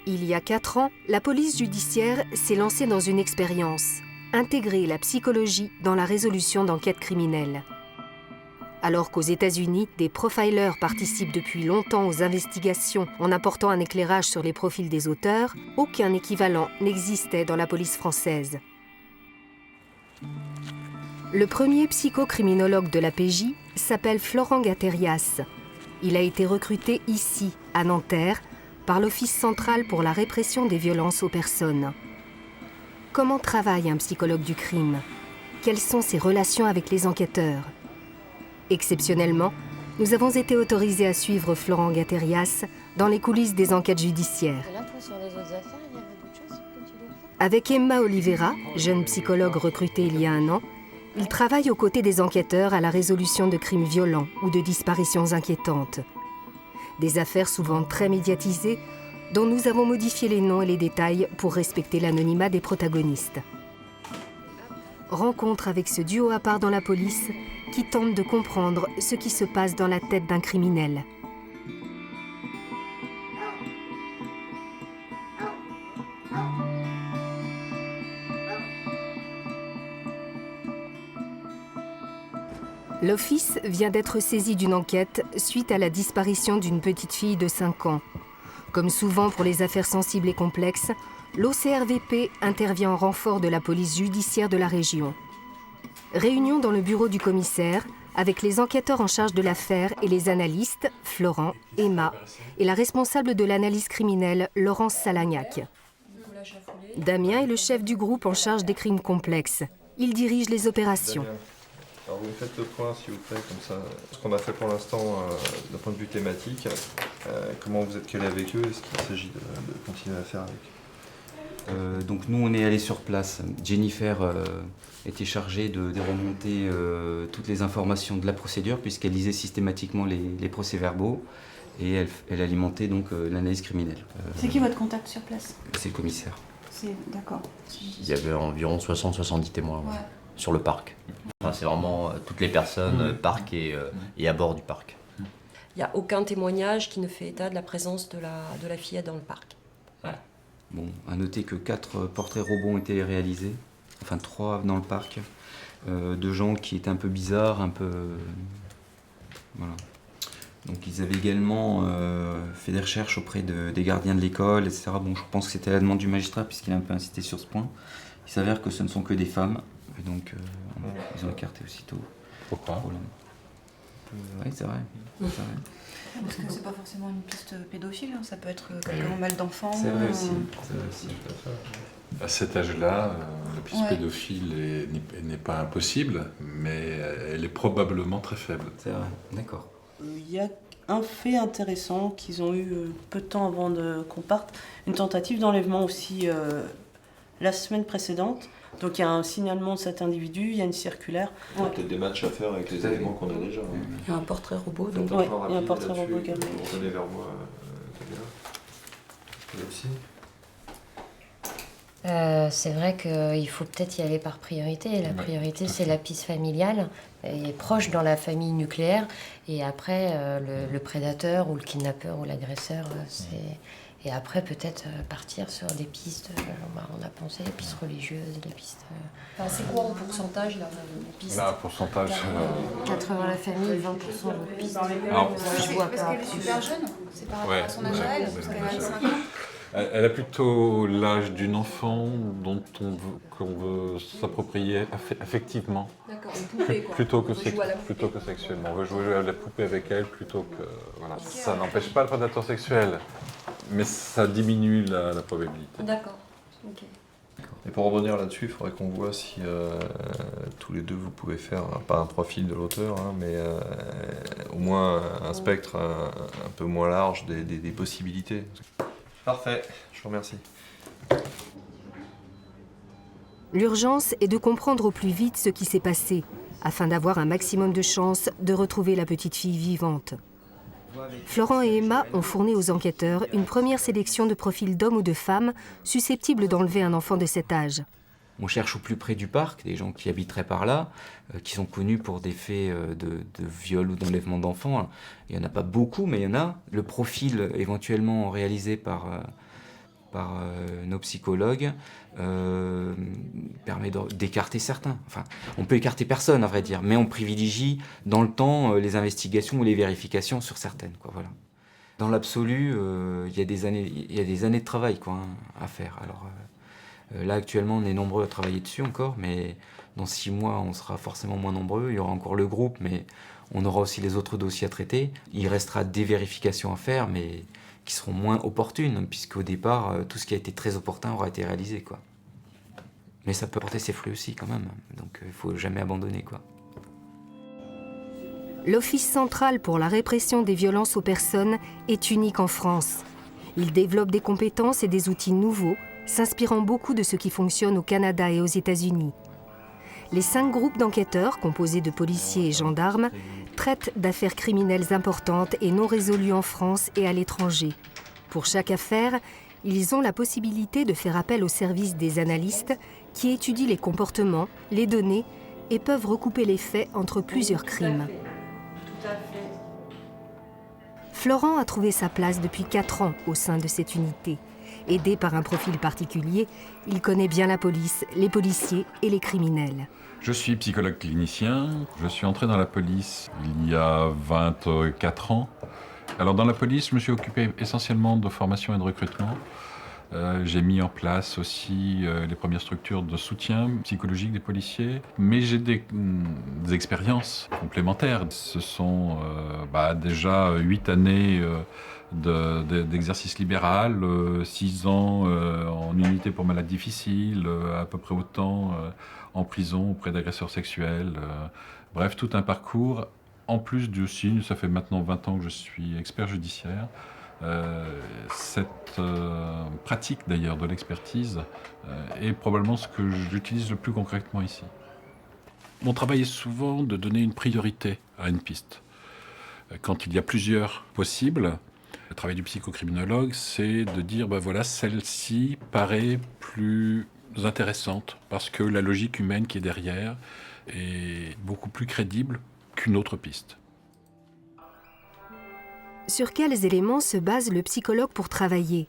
Il y a 4 ans, la police judiciaire s'est lancée dans une expérience, intégrer la psychologie dans la résolution d'enquêtes criminelles. Alors qu'aux États-Unis, des profilers participent depuis longtemps aux investigations en apportant un éclairage sur les profils des auteurs, aucun équivalent n'existait dans la police française. Le premier psychocriminologue de la PJ s'appelle Florent Gatérias. Il a été recruté ici, à Nanterre, par l'Office central pour la répression des violences aux personnes. Comment travaille un psychologue du crime? Quelles sont ses relations avec les enquêteurs? Exceptionnellement, nous avons été autorisés à suivre Florent Gatérias dans les coulisses des enquêtes judiciaires. Avec Emma Oliveira, jeune psychologue recrutée il y a 1 an, il travaille aux côtés des enquêteurs à la résolution de crimes violents ou de disparitions inquiétantes. Des affaires souvent très médiatisées, dont nous avons modifié les noms et les détails pour respecter l'anonymat des protagonistes. Rencontre avec ce duo à part dans la police qui tente de comprendre ce qui se passe dans la tête d'un criminel. L'Office vient d'être saisi d'une enquête suite à la disparition d'une petite fille de 5 ans. Comme souvent pour les affaires sensibles et complexes, l'OCRVP intervient en renfort de la police judiciaire de la région. Réunion dans le bureau du commissaire avec les enquêteurs en charge de l'affaire et les analystes, Florent, Emma, et la responsable de l'analyse criminelle, Laurence Salagnac. Damien est le chef du groupe en charge des crimes complexes. Il dirige les opérations. Alors vous me faites le point s'il vous plaît, comme ça, ce qu'on a fait pour l'instant d'un point de vue thématique, comment vous êtes calé avec eux, est-ce qu'il s'agit de continuer à faire avec? Donc nous on est allé sur place. Jennifer était chargée de remonter toutes les informations de la procédure puisqu'elle lisait systématiquement les procès-verbaux et elle alimentait donc l'analyse criminelle. C'est qui votre contact sur place? C'est le commissaire. D'accord. Il y avait environ 60-70 témoins ouais. Sur le parc. Enfin, c'est vraiment toutes les personnes, parc et à bord du parc. Il n'y a aucun témoignage qui ne fait état de la présence de la fillette dans le parc. Ouais. Bon, à noter que 4 portraits robots ont été réalisés, enfin 3 dans le parc, de gens qui étaient un peu bizarres, un peu... voilà. Donc ils avaient également fait des recherches auprès des gardiens de l'école, etc. Bon, je pense que c'était à la demande du magistrat puisqu'il a un peu insisté sur ce point. Il s'avère que ce ne sont que des femmes, et donc ils ont écarté aussitôt. Pourquoi? Oui, c'est vrai. Parce que c'est pas forcément une piste pédophile, hein. Ça peut être quelqu'un mal d'enfant. C'est vrai aussi. À cet âge-là, la piste pédophile n'est pas impossible, mais elle est probablement très faible. C'est vrai, d'accord. Il y a un fait intéressant qu'ils ont eu peu de temps avant qu'on parte, une tentative d'enlèvement aussi la semaine précédente. Donc il y a un signalement de cet individu, il y a une circulaire. Il y a peut-être des matchs à faire avec les éléments qu'on a déjà. Il y a un portrait robot. Donc... Oui, il y a un portrait robot également. Vous revenez vers moi, c'est vrai qu'il faut peut-être y aller par priorité. La priorité, c'est la piste familiale, et proche dans la famille nucléaire. Et après, le prédateur ou le kidnappeur ou l'agresseur, c'est... Et après, peut-être partir sur des pistes, on a pensé, des pistes religieuses, des pistes... Enfin, c'est quoi en pourcentage, là, les pistes? Là, pourcentage... 80 la famille, 20% de pistes. Alors, parce qu'elle est super jeune, c'est par rapport à son âge à elle, parce qu'elle a 5 ans. Elle a plutôt l'âge d'une enfant qu'on veut s'approprier affectivement. D'accord, une poupée quoi. Plutôt que sexuellement. On veut jouer à la poupée avec elle plutôt que... Voilà. Ça n'empêche pas le prédateur sexuel, mais ça diminue la probabilité. D'accord, ok. Et pour revenir là-dessus, il faudrait qu'on voit si tous les deux vous pouvez faire, pas un profil de l'auteur, hein, mais au moins un spectre un peu moins large des possibilités. Parfait, je vous remercie. L'urgence est de comprendre au plus vite ce qui s'est passé, afin d'avoir un maximum de chances de retrouver la petite fille vivante. Florent et Emma ont fourni aux enquêteurs une première sélection de profils d'hommes ou de femmes susceptibles d'enlever un enfant de cet âge. On cherche au plus près du parc, des gens qui habiteraient par là, qui sont connus pour des faits de viol ou d'enlèvement d'enfants. Il n'y en a pas beaucoup, mais il y en a. Le profil éventuellement réalisé par par nos psychologues permet d'écarter certains. Enfin, on peut écarter personne, à vrai dire, mais on privilégie dans le temps les investigations ou les vérifications sur certaines, quoi, voilà. Dans l'absolu, il y a des années de travail, quoi, hein, à faire. Alors là, actuellement, on est nombreux à travailler dessus encore, mais dans 6 mois, on sera forcément moins nombreux. Il y aura encore le groupe, mais on aura aussi les autres dossiers à traiter. Il restera des vérifications à faire, mais qui seront moins opportunes, puisqu'au départ, tout ce qui a été très opportun aura été réalisé, quoi. Mais ça peut porter ses fruits aussi, quand même. Donc, il ne faut jamais abandonner, quoi. L'Office central pour la répression des violences aux personnes est unique en France. Il développe des compétences et des outils nouveaux, s'inspirant beaucoup de ce qui fonctionne au Canada et aux États-Unis. Les 5 groupes d'enquêteurs, composés de policiers et gendarmes, traitent d'affaires criminelles importantes et non résolues en France et à l'étranger. Pour chaque affaire, ils ont la possibilité de faire appel au service des analystes qui étudient les comportements, les données et peuvent recouper les faits entre plusieurs crimes. Florent a trouvé sa place depuis 4 ans au sein de cette unité. Aidé par un profil particulier, il connaît bien la police, les policiers et les criminels. Je suis psychologue clinicien. Je suis entré dans la police il y a 24 ans. Alors dans la police, je me suis occupé essentiellement de formation et de recrutement. J'ai mis en place aussi les premières structures de soutien psychologique des policiers. Mais j'ai des expériences complémentaires. Ce sont déjà 8 années d'exercice libéral, 6 ans en unité pour malades difficiles, à peu près autant en prison auprès d'agresseurs sexuels. Bref, tout un parcours. En plus du signe, ça fait maintenant 20 ans que je suis expert judiciaire. Cette pratique d'ailleurs de l'expertise est probablement ce que j'utilise le plus concrètement ici. Mon travail est souvent de donner une priorité à une piste. Quand il y a plusieurs possibles, le travail du psychocriminologue, c'est de dire, voilà, celle-ci paraît plus intéressante parce que la logique humaine qui est derrière est beaucoup plus crédible qu'une autre piste. Sur quels éléments se base le psychologue pour travailler ?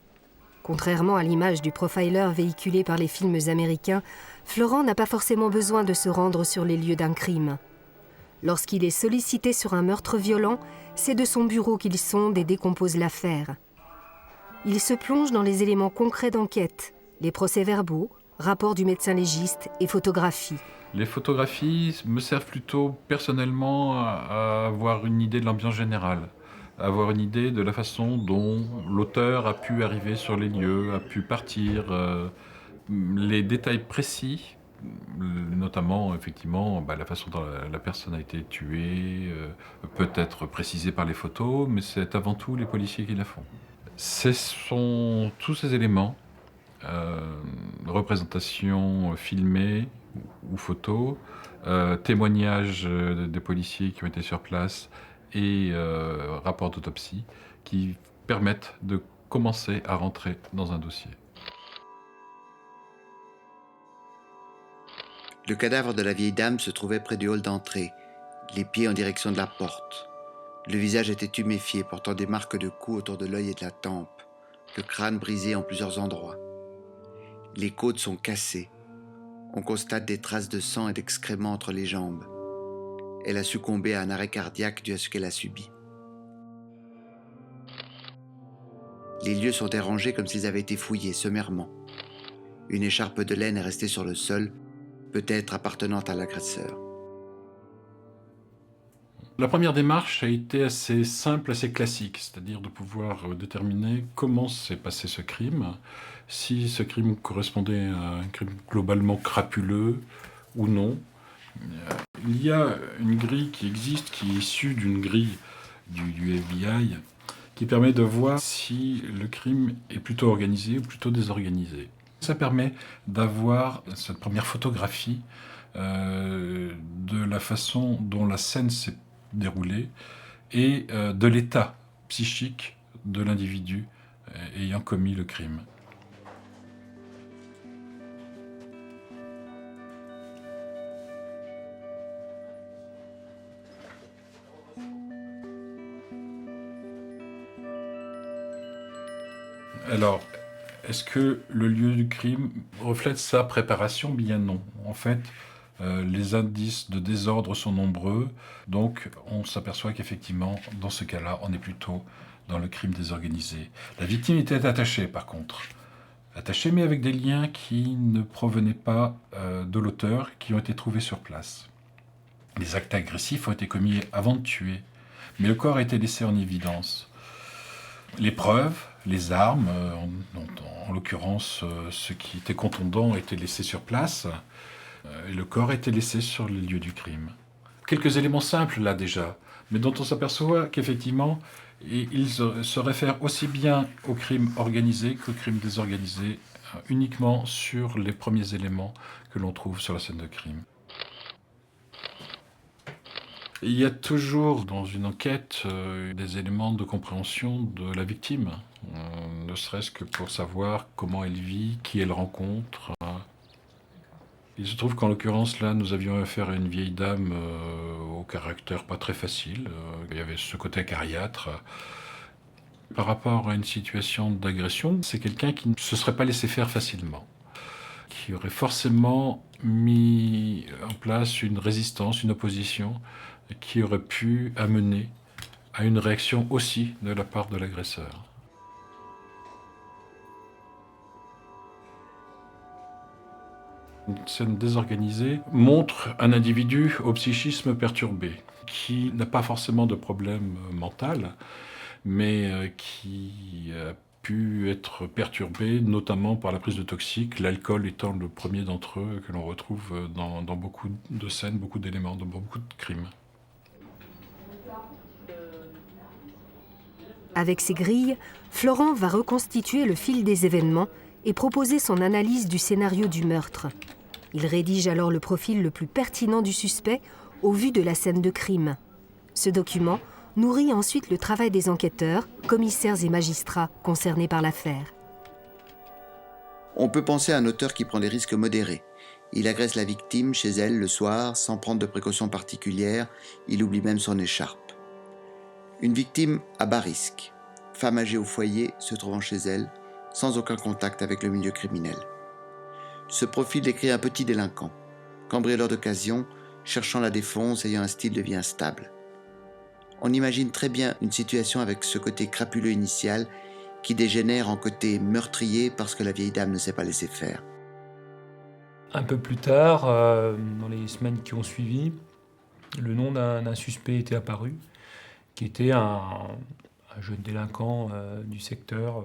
Contrairement à l'image du profiler véhiculé par les films américains, Florent n'a pas forcément besoin de se rendre sur les lieux d'un crime. Lorsqu'il est sollicité sur un meurtre violent, c'est de son bureau qu'il sonde et décompose l'affaire. Il se plonge dans les éléments concrets d'enquête, les procès-verbaux, rapports du médecin légiste et photographies. Les photographies me servent plutôt personnellement à avoir une idée de l'ambiance générale, à avoir une idée de la façon dont l'auteur a pu arriver sur les lieux, a pu partir, les détails précis, notamment effectivement la façon dont la personne a été tuée, peut être précisée par les photos, mais c'est avant tout les policiers qui la font. Ce sont tous ces éléments, représentation filmée ou photos, témoignages des policiers qui ont été sur place et rapports d'autopsie qui permettent de commencer à rentrer dans un dossier. Le cadavre de la vieille dame se trouvait près du hall d'entrée, les pieds en direction de la porte. Le visage était tuméfié, portant des marques de coups autour de l'œil et de la tempe, le crâne brisé en plusieurs endroits. Les côtes sont cassées. On constate des traces de sang et d'excréments entre les jambes. Elle a succombé à un arrêt cardiaque dû à ce qu'elle a subi. Les lieux sont dérangés comme s'ils avaient été fouillés sommairement. Une écharpe de laine est restée sur le sol, peut-être appartenant à l'agresseur. La première démarche a été assez simple, assez classique, c'est-à-dire de pouvoir déterminer comment s'est passé ce crime, si ce crime correspondait à un crime globalement crapuleux ou non. Il y a une grille qui existe, qui est issue d'une grille du FBI, qui permet de voir si le crime est plutôt organisé ou plutôt désorganisé. Ça permet d'avoir cette première photographie de la façon dont la scène s'est déroulée et de l'état psychique de l'individu ayant commis le crime. Alors, Est-ce que le lieu du crime reflète sa préparation? Bien non. En fait, les indices de désordre sont nombreux, donc on s'aperçoit qu'effectivement, dans ce cas-là, on est plutôt dans le crime désorganisé. La victime était attachée, par contre. Attachée, mais avec des liens qui ne provenaient pas de l'auteur, qui ont été trouvés sur place. Les actes agressifs ont été commis avant de tuer, mais le corps a été laissé en évidence. Les preuves, les armes, en l'occurrence ce qui était contondant, étaient laissés sur place, et le corps a été laissé sur les lieux du crime. Quelques éléments simples là déjà, mais dont on s'aperçoit qu'effectivement, ils se réfèrent aussi bien au crime organisé qu'au crime désorganisé, uniquement sur les premiers éléments que l'on trouve sur la scène de crime. Il y a toujours dans une enquête des éléments de compréhension de la victime, ne serait-ce que pour savoir comment elle vit, qui elle rencontre. Il se trouve qu'en l'occurrence, là, nous avions affaire à une vieille dame au caractère pas très facile. Il y avait ce côté acariâtre. Par rapport à une situation d'agression, c'est quelqu'un qui ne se serait pas laissé faire facilement, qui aurait forcément mis en place une résistance, une opposition, qui aurait pu amener à une réaction aussi de la part de l'agresseur. Une scène désorganisée montre un individu au psychisme perturbé, qui n'a pas forcément de problème mental, mais qui a pu être perturbé, notamment par la prise de toxiques, l'alcool étant le premier d'entre eux que l'on retrouve dans beaucoup de scènes, beaucoup d'éléments, dans beaucoup de crimes. Avec ces grilles, Florent va reconstituer le fil des événements et proposer son analyse du scénario du meurtre. Il rédige alors le profil le plus pertinent du suspect au vu de la scène de crime. Ce document nourrit ensuite le travail des enquêteurs, commissaires et magistrats concernés par l'affaire. On peut penser à un auteur qui prend des risques modérés. Il agresse la victime chez elle le soir sans prendre de précautions particulières, il oublie même son écharpe. Une victime à bas risque, femme âgée au foyer se trouvant chez elle, sans aucun contact avec le milieu criminel. Ce profil décrit un petit délinquant, cambrioleur d'occasion, cherchant la défonce, ayant un style de vie instable. On imagine très bien une situation avec ce côté crapuleux initial qui dégénère en côté meurtrier parce que la vieille dame ne s'est pas laissée faire. Un peu plus tard, dans les semaines qui ont suivi, le nom d'un suspect était apparu, qui était un jeune délinquant du secteur,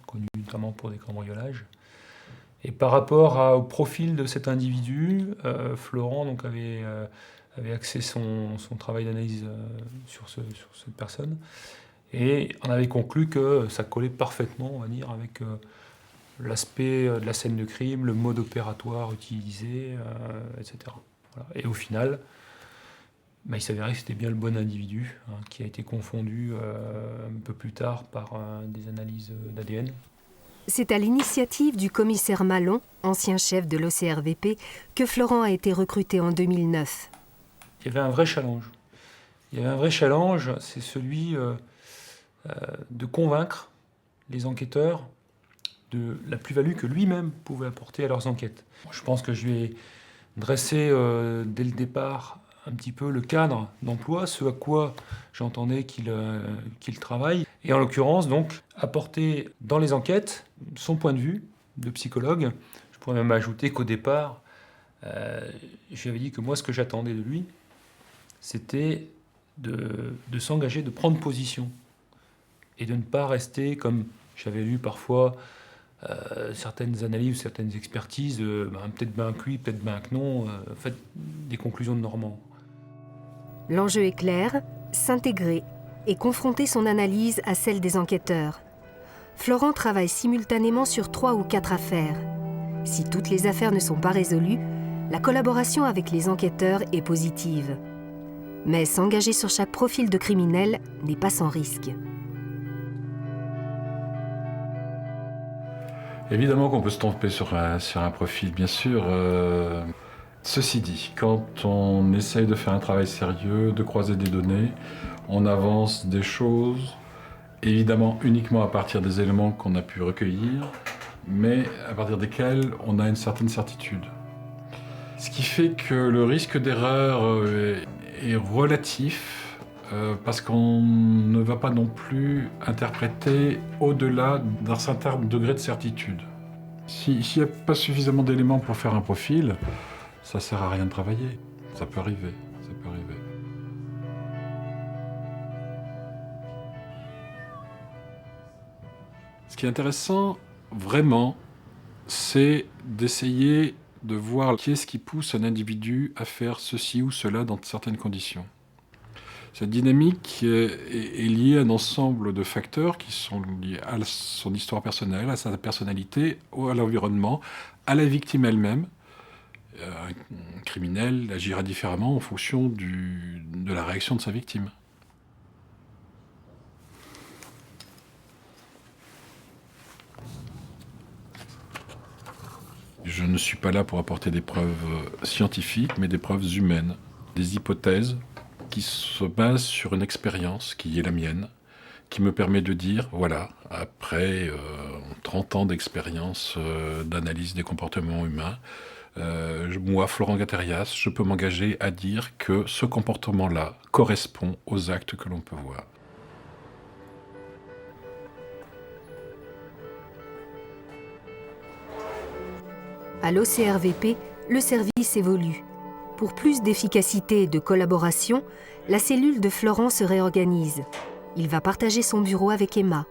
connu notamment pour des cambriolages. Et par rapport au profil de cet individu, Florent donc, avait axé son travail d'analyse sur cette personne et en avait conclu que ça collait parfaitement, on va dire, avec l'aspect de la scène de crime, le mode opératoire utilisé, etc. Voilà. Et au final, il s'avérait que c'était bien le bon individu qui a été confondu un peu plus tard par des analyses d'ADN. C'est à l'initiative du commissaire Malon, ancien chef de l'OCRVP, que Florent a été recruté en 2009. Il y avait un vrai challenge. C'est celui de convaincre les enquêteurs de la plus-value que lui-même pouvait apporter à leurs enquêtes. Je pense que je lui ai dressé dès le départ un petit peu le cadre d'emploi, ce à quoi j'entendais qu'il travaille. Et en l'occurrence, donc, apporter dans les enquêtes son point de vue de psychologue. Je pourrais même ajouter qu'au départ, je lui avais dit que moi, ce que j'attendais de lui, c'était de s'engager, de prendre position. Et de ne pas rester, comme j'avais lu parfois, certaines analyses, certaines expertises, peut-être ben que oui, peut-être ben que non, en fait, des conclusions de Normand. L'enjeu est clair, s'intégrer et confronter son analyse à celle des enquêteurs. Florent travaille simultanément sur 3 ou 4 affaires. Si toutes les affaires ne sont pas résolues, la collaboration avec les enquêteurs est positive. Mais s'engager sur chaque profil de criminel n'est pas sans risque. Évidemment qu'on peut se tromper sur un profil, bien sûr. Ceci dit, quand on essaye de faire un travail sérieux, de croiser des données, on avance des choses, évidemment uniquement à partir des éléments qu'on a pu recueillir, mais à partir desquels on a une certaine certitude. Ce qui fait que le risque d'erreur est relatif, parce qu'on ne va pas non plus interpréter au-delà d'un certain degré de certitude. S'il n'y a pas suffisamment d'éléments pour faire un profil, ça ne sert à rien de travailler. Ça peut arriver, ça peut arriver. Ce qui est intéressant, vraiment, c'est d'essayer de voir qui est-ce qui pousse un individu à faire ceci ou cela dans certaines conditions. Cette dynamique est liée à un ensemble de facteurs qui sont liés à son histoire personnelle, à sa personnalité, à l'environnement, à la victime elle-même. Un criminel agira différemment en fonction de la réaction de sa victime. Je ne suis pas là pour apporter des preuves scientifiques, mais des preuves humaines, des hypothèses qui se basent sur une expérience qui est la mienne, qui me permet de dire, voilà, après 30 ans d'expérience d'analyse des comportements humains, moi, Florent Gatérias, je peux m'engager à dire que ce comportement-là correspond aux actes que l'on peut voir. À l'OCRVP, le service évolue. Pour plus d'efficacité et de collaboration, la cellule de Florent se réorganise. Il va partager son bureau avec Emma.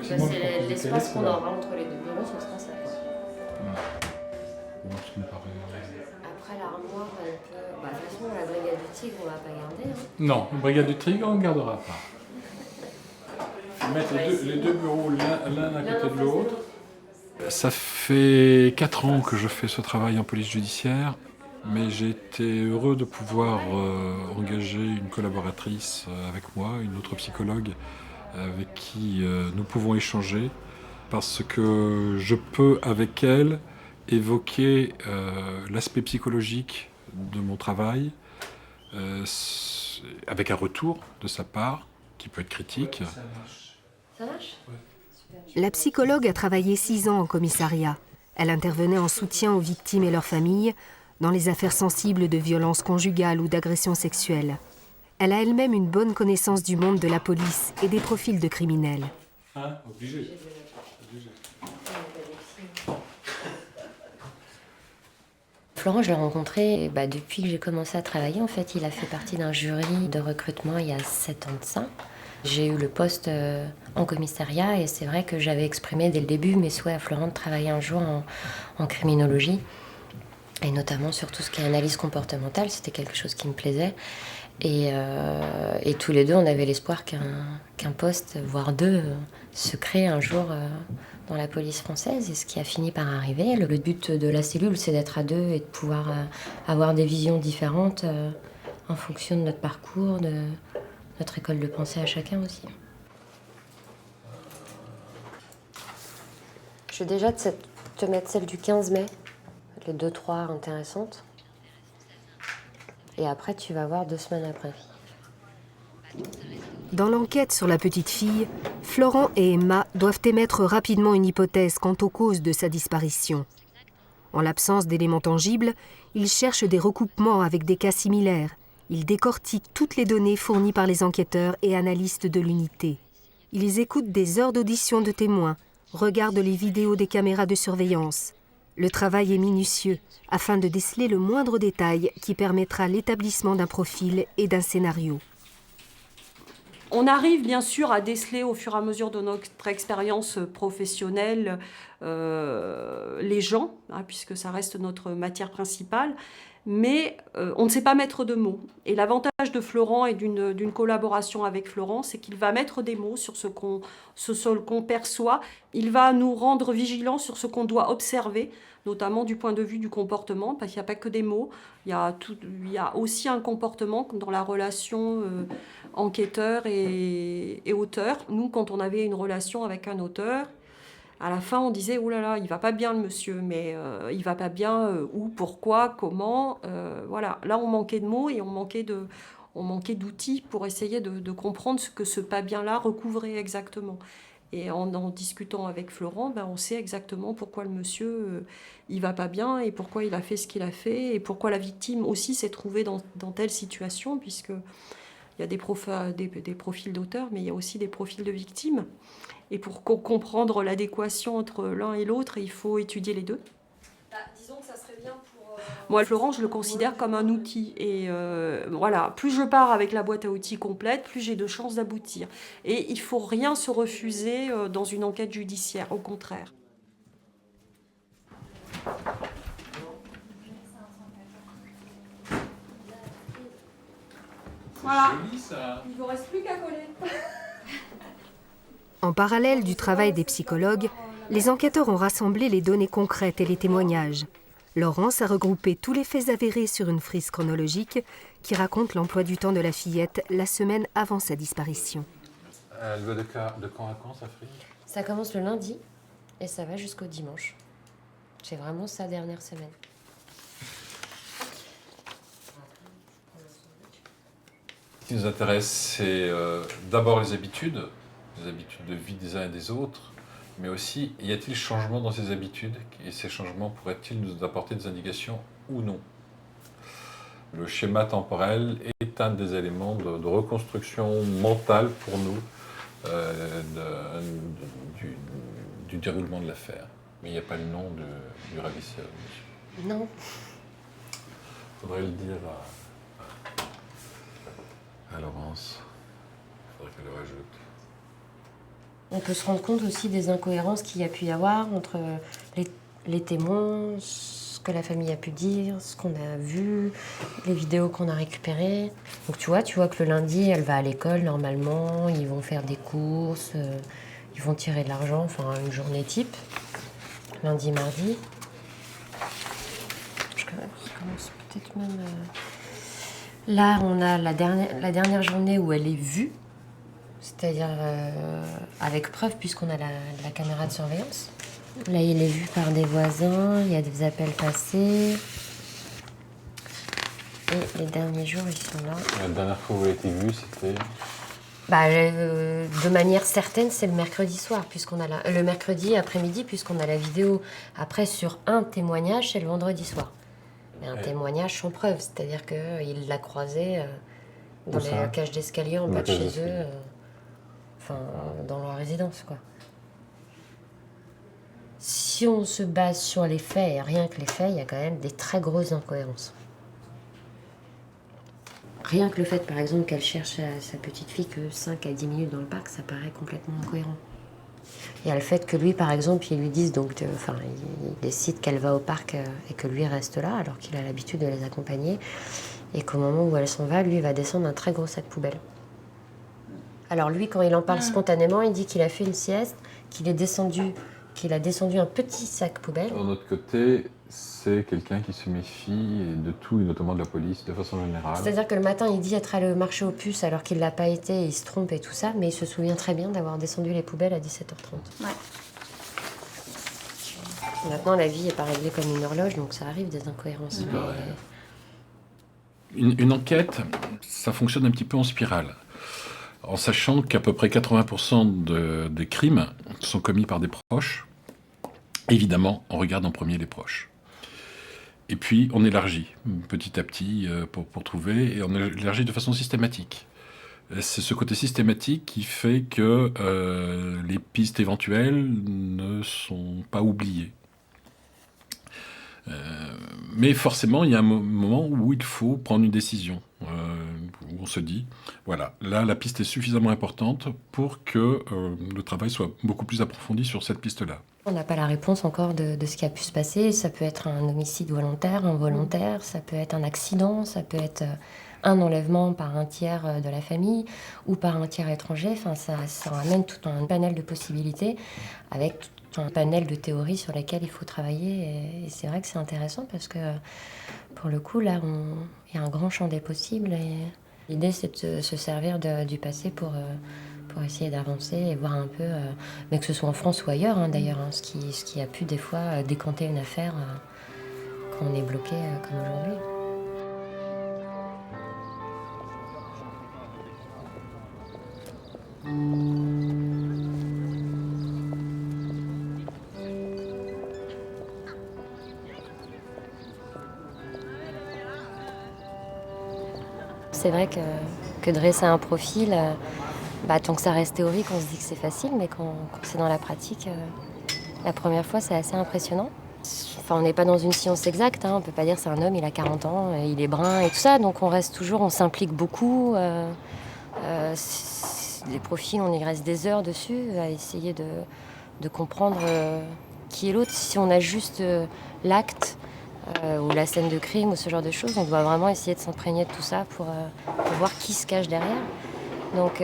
C'est l'espace qu'on aura entre les deux bureaux, ce sera ça. Après l'armoire, elle peut... de toute façon, la brigade du tigre, on va pas garder. Hein. Non, la brigade du tigre, on ne gardera pas. Mettre les deux bureaux l'un à côté de l'autre. Ça fait 4 ans que je fais ce travail en police judiciaire, mais j'ai été heureux de pouvoir engager une collaboratrice avec moi, une autre psychologue, avec qui nous pouvons échanger, parce que je peux avec elle évoquer l'aspect psychologique de mon travail, avec un retour de sa part, qui peut être critique. Ça marche ? La psychologue a travaillé 6 ans en commissariat. Elle intervenait en soutien aux victimes et leurs familles dans les affaires sensibles de violences conjugales ou d'agressions sexuelles. Elle a elle-même une bonne connaissance du monde de la police et des profils de criminels. Obligé. Florent, je l'ai rencontré depuis que j'ai commencé à travailler. En fait, il a fait partie d'un jury de recrutement il y a 7 ans de ça. J'ai eu le poste en commissariat et c'est vrai que j'avais exprimé dès le début mes souhaits à Florent de travailler un jour en criminologie et notamment sur tout ce qui est analyse comportementale. C'était quelque chose qui me plaisait et tous les deux on avait l'espoir qu'un poste, voire deux, se crée un jour dans la police française et ce qui a fini par arriver. Le but de la cellule, c'est d'être à deux et de pouvoir avoir des visions différentes en fonction de notre parcours, de notre école de pensée à chacun aussi. Je vais déjà te mettre celle du 15 mai, les 2-3 intéressantes. Et après, tu vas voir 2 semaines après. Dans l'enquête sur la petite fille, Florent et Emma doivent émettre rapidement une hypothèse quant aux causes de sa disparition. En l'absence d'éléments tangibles, ils cherchent des recoupements avec des cas similaires. Ils décortiquent toutes les données fournies par les enquêteurs et analystes de l'unité. Ils écoutent des heures d'audition de témoins, regardent les vidéos des caméras de surveillance. Le travail est minutieux, afin de déceler le moindre détail qui permettra l'établissement d'un profil et d'un scénario. On arrive bien sûr à déceler au fur et à mesure de notre expérience professionnelle les gens, puisque ça reste notre matière principale, mais on ne sait pas mettre de mots. Et l'avantage de Florent et d'une collaboration avec Florent, c'est qu'il va mettre des mots sur ce qu'on perçoit. Il va nous rendre vigilants sur ce qu'on doit observer, notamment du point de vue du comportement, parce qu'il n'y a pas que des mots, il y a aussi un comportement dans la relation enquêteur et auteur. Nous, quand on avait une relation avec un auteur, à la fin, on disait « Oh là là, il va pas bien le monsieur, mais il va pas bien où, pourquoi, comment ?» Voilà, là on manquait de mots et on manquait d'outils pour essayer de comprendre ce que ce pas bien-là recouvrait exactement. Et en discutant avec Florent, on sait exactement pourquoi le monsieur il va pas bien et pourquoi il a fait ce qu'il a fait et pourquoi la victime aussi s'est trouvée dans telle situation, puisque il y a des profils d'auteurs, mais il y a aussi des profils de victimes. Et pour comprendre l'adéquation entre l'un et l'autre, il faut étudier les deux. Disons que ça serait bien pour... Moi, Florent, je le considère comme un outil. Et voilà, plus je pars avec la boîte à outils complète, plus j'ai de chances d'aboutir. Et il ne faut rien se refuser dans une enquête judiciaire, au contraire. Voilà, il ne vous reste plus qu'à coller. En parallèle du travail des psychologues, les enquêteurs ont rassemblé les données concrètes et les témoignages. Laurence a regroupé tous les faits avérés sur une frise chronologique qui raconte l'emploi du temps de la fillette la semaine avant sa disparition. Elle va de quand à quand, sa frise? Ça commence le lundi et ça va jusqu'au dimanche. C'est vraiment sa dernière semaine. Ce qui nous intéresse, c'est d'abord les habitudes de vie des uns et des autres, mais aussi, y a-t-il changement dans ces habitudes? Et ces changements pourraient-ils nous apporter des indications ou non? Le schéma temporel est un des éléments de reconstruction mentale pour nous du déroulement de l'affaire. Mais il n'y a pas le nom du ravisseur. Non. Il faudrait le dire à Laurence. Il faudrait qu'elle le rajoute. On peut se rendre compte aussi des incohérences qu'il y a pu y avoir entre les témoins, ce que la famille a pu dire, ce qu'on a vu, les vidéos qu'on a récupérées. Donc tu vois que le lundi, elle va à l'école normalement, ils vont faire des courses, ils vont tirer de l'argent, enfin une journée type, lundi, mardi. Je commence peut-être même... Là, on a la dernière journée où elle est vue. C'est-à-dire avec preuve, puisqu'on a la caméra de surveillance. Là, il est vu par des voisins, il y a des appels passés. Et les derniers jours, ils sont là. La dernière fois où elle a été vue, c'était... De manière certaine, c'est le mercredi soir, puisqu'on a le mercredi après-midi, puisqu'on a la vidéo. Après, sur un témoignage, c'est le vendredi soir. Mais un témoignage sans preuve, c'est-à-dire qu'il l'a croisée dans les cages d'escalier en bas de chez eux. Dans leur résidence, quoi. Si on se base sur les faits, et rien que les faits, il y a quand même des très grosses incohérences. Rien que le fait, par exemple, qu'elle cherche sa petite fille que 5 à 10 minutes dans le parc, ça paraît complètement incohérent. Il y a le fait que lui, par exemple, ils lui disent, il décide qu'elle va au parc et que lui reste là, alors qu'il a l'habitude de les accompagner, et qu'au moment où elle s'en va, lui va descendre un très gros sac poubelle. Alors lui, quand il en parle spontanément, il dit qu'il a fait une sieste, qu'il a descendu un petit sac poubelle. De notre côté, c'est quelqu'un qui se méfie de tout, et notamment de la police, de façon générale. C'est-à-dire que le matin, il dit être allé au marché aux puces alors qu'il ne l'a pas été, il se trompe et tout ça, mais il se souvient très bien d'avoir descendu les poubelles à 17h30. Ouais. Maintenant, la vie n'est pas réglée comme une horloge, donc ça arrive des incohérences. Une enquête, ça fonctionne un petit peu en spirale. En sachant qu'à peu près 80% des crimes sont commis par des proches, évidemment, on regarde en premier les proches. Et puis, on élargit petit à petit pour trouver, et on élargit de façon systématique. C'est ce côté systématique qui fait que les pistes éventuelles ne sont pas oubliées. Mais forcément, il y a un moment où il faut prendre une décision, où on se dit, voilà, là, la piste est suffisamment importante pour que le travail soit beaucoup plus approfondi sur cette piste-là. On n'a pas la réponse encore de ce qui a pu se passer. Ça peut être un homicide volontaire, involontaire, ça peut être un accident, ça peut être un enlèvement par un tiers de la famille ou par un tiers étranger. Enfin, ça ramène tout un panel de possibilités avec un panel de théories sur lesquelles il faut travailler. Et c'est vrai que c'est intéressant parce que, pour le coup, là, il y a un grand champ des possibles. Et l'idée, c'est de se servir du passé pour essayer d'avancer et voir un peu, mais que ce soit en France ou ailleurs, d'ailleurs, ce qui a pu des fois décanter une affaire quand on est bloqué comme aujourd'hui. c'est vrai que dresser un profil, tant que ça reste théorique, on se dit que c'est facile, mais quand c'est dans la pratique, la première fois, c'est assez impressionnant. Enfin, on n'est pas dans une science exacte, on ne peut pas dire c'est un homme, il a 40 ans, il est brun et tout ça, donc on s'implique beaucoup. Les profils, on y reste des heures dessus, à essayer de comprendre qui est l'autre. Si on a juste l'acte ou la scène de crime ou ce genre de choses, on doit vraiment essayer de s'imprégner de tout ça pour voir qui se cache derrière. Donc